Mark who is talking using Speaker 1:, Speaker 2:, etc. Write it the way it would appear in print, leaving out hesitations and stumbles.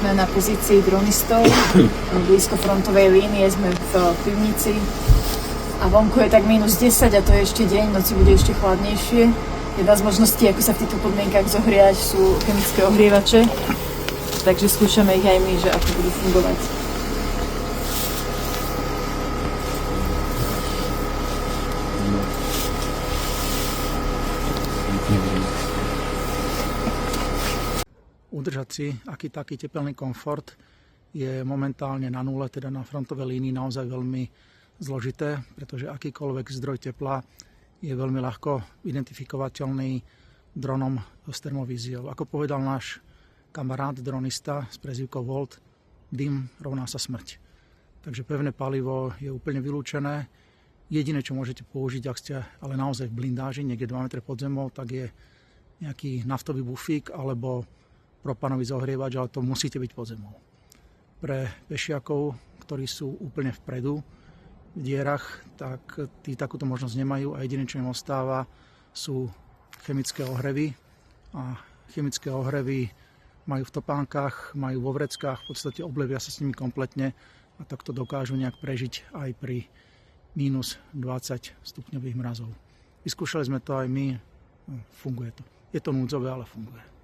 Speaker 1: sme na pozícii dronistov, blízko frontovej línie, sme v pivnici a vonku je tak -10 a to je ešte deň, noci bude ešte chladnejšie. Jedna z možností, ako sa v týchto podmienkach zohriať, sú chemické ohrievače, takže skúšame ich aj my, že ako budú fungovať.
Speaker 2: Udržať si aký taký tepelný komfort je momentálne na nule, teda na frontovej línii naozaj veľmi zložité, pretože akýkoľvek zdroj tepla je veľmi ľahko identifikovateľný dronom s termovíziou. Ako povedal náš kamarát dronista s prezývkou Volt, dym rovná sa smrť. Takže pevné palivo je úplne vylúčené. Jediné, čo môžete použiť, ak ste ale naozaj v blindáži, niekde 2 metre pod zemou, tak je nejaký naftový bufík alebo propanový zohrievač, ale to musíte byť pod zemou. Pre pešiakov, ktorí sú úplne vpredu v dierach, tak tí takúto možnosť nemajú a jediné, čo im ostáva, sú chemické ohrevy. A chemické ohrevy majú v topánkach, majú vo vreckách, v podstate oblevia sa s nimi kompletne a takto dokážu nejak prežiť aj pri -20 stupňových mrazov. Vyskúšali sme to aj my, funguje to. Je to núdzové, ale funguje.